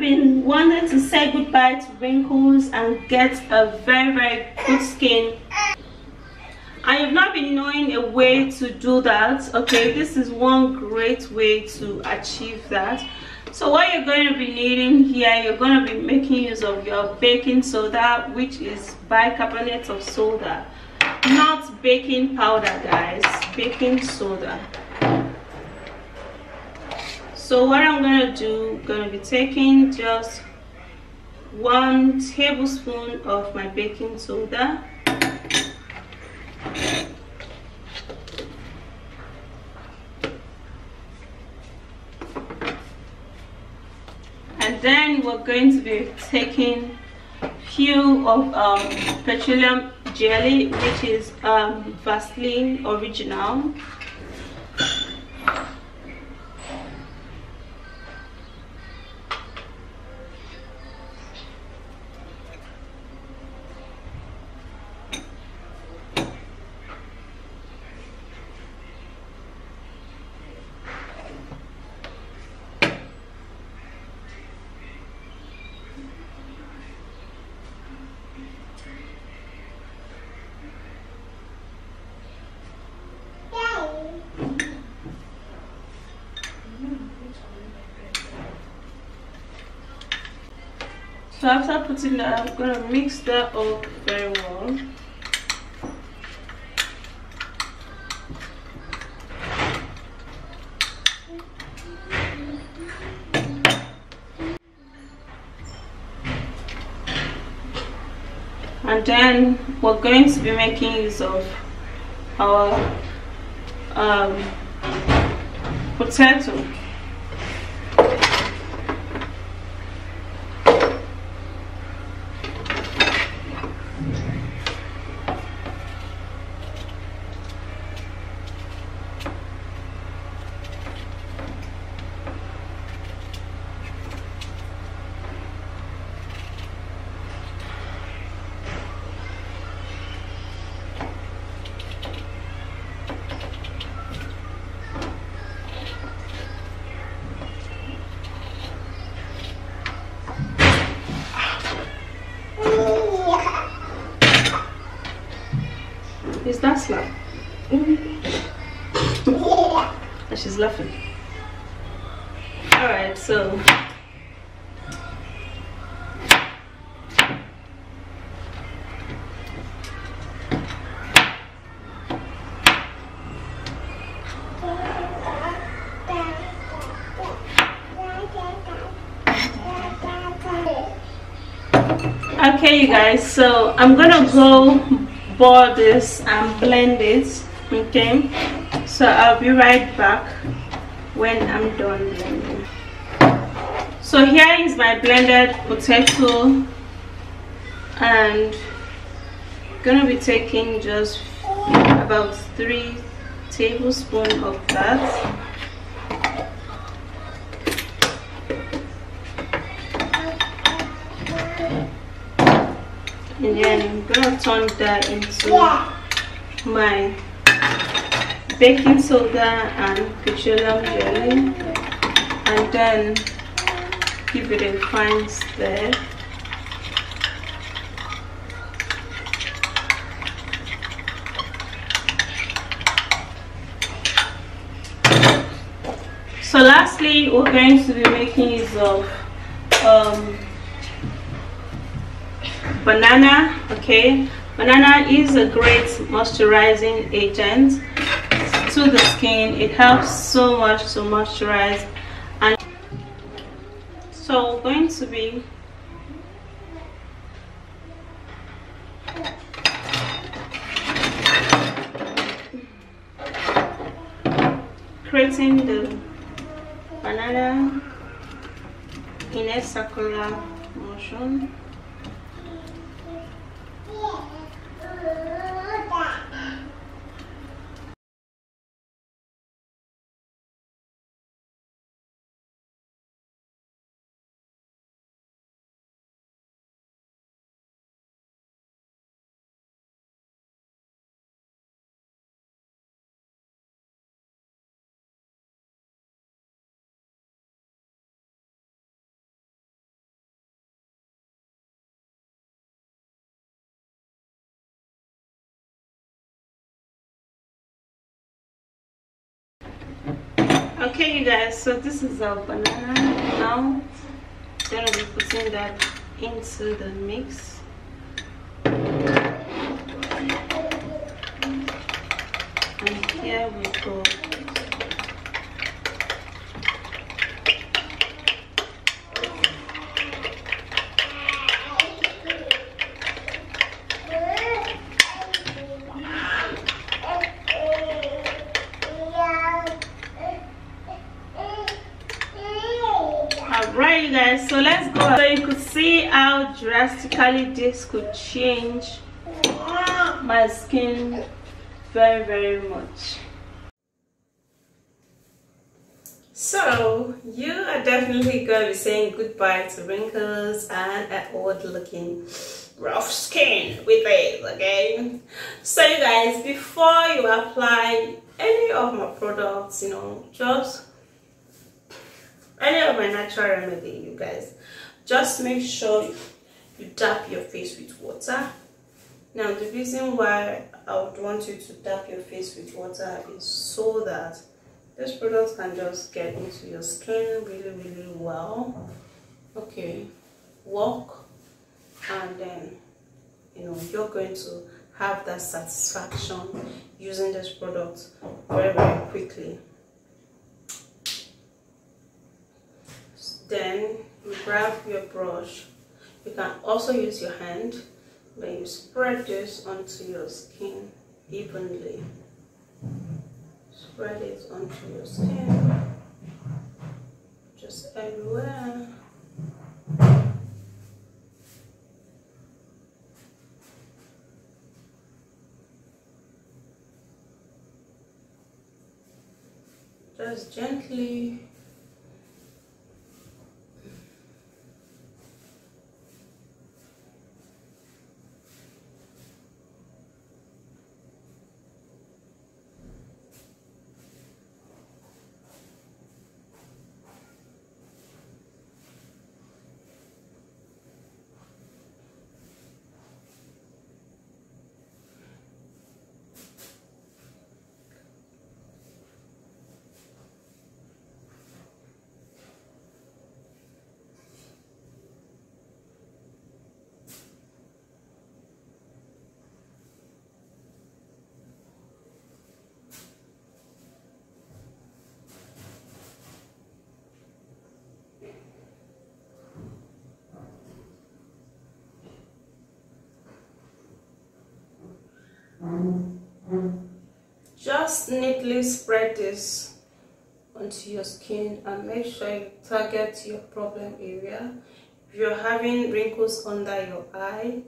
been wanting to say goodbye to wrinkles and get a very good skin, and you've not been knowing a way to do that, okay, this is one great way to achieve that. So what you're going to be needing here, you're going to be making use of your baking soda, which is bicarbonate of soda, not baking powder, guys, baking soda. So what I'm going to do, going to be taking just 1 tablespoon of my baking soda, and then we're going to be taking few of petroleum jelly, which is Vaseline original. So after putting that, I'm going to mix that up very well. And then we're going to be making use of our potato. Is that slap? And she's laughing. Alright, so okay, you guys, so I'm gonna go boil this and blend it, okay, so I'll be right back when I'm done blending. So here is my blended potato, and I'm gonna be taking just about 3 tablespoons of that. And then I'm gonna turn that into my baking soda and petroleum jelly, and then give it a fine stir. So lastly, we're going to be making use of banana. Okay, banana is a great moisturizing agent to the skin. It helps so much to moisturize. And so we're going to be creating the banana in a circular motion. Okay, you guys, so this is our banana. Now gonna be putting that into the mix. And here we go. Alright, you guys, so let's go. So you could see how drastically this could change my skin very much. So you are definitely gonna be saying goodbye to wrinkles and an old looking rough skin with it, okay? So you guys, before you apply any of my products, you know, just any of my natural remedy, you guys, just make sure you dab your face with water. Now the reason why I would want you to dab your face with water is so that this product can just get into your skin really well. Okay, walk, and then you know you're going to have that satisfaction using this product very quickly. Then you grab your brush. You can also use your hand. Then you spread this onto your skin evenly. Spread it onto your skin, just everywhere. Just gently. Just neatly spread this onto your skin and make sure you target your problem area. If you're having wrinkles under your eye,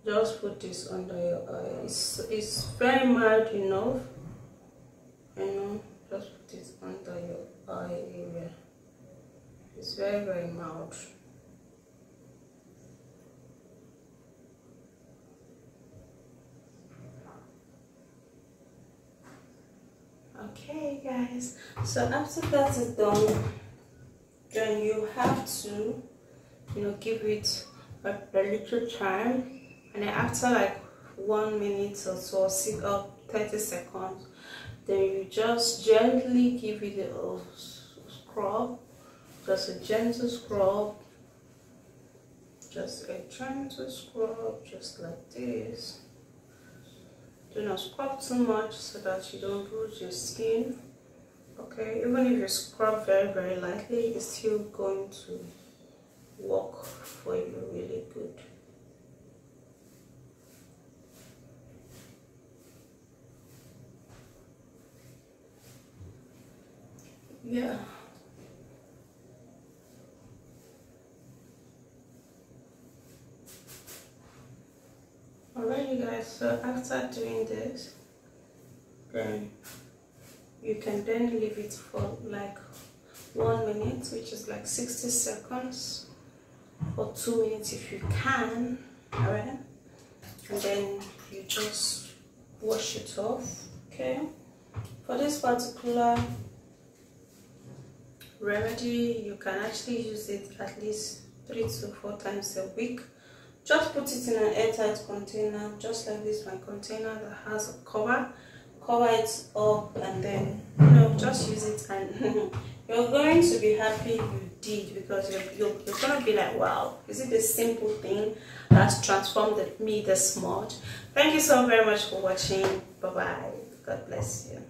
just put this under your eye. It's very mild enough, you know, just put it under your eye area. It's very mild. Okay guys, so after that is done, then you have to, you know, give it a little time, and then after like 1 minute or so, 30 seconds, then you just gently give it a scrub, just a gentle scrub, just a gentle scrub, just like this. Do not scrub too much so that you don't bruise your skin. Okay, even if you scrub very lightly, it's still going to work for you really good. Yeah. Alright you guys, so after doing this, then you can then leave it for like 1 minute, which is like 60 seconds, or 2 minutes if you can. Alright, and then you just wash it off. Okay, for this particular remedy, you can actually use it at least 3 to 4 times a week. Just put it in an airtight container, just like this, my container that has a cover cover it up, and then, you know, just use it, and you're going to be happy you did, because you're gonna be like, wow, is it a simple thing that's transformed me this much? Thank you so very much for watching. Bye bye. God bless you.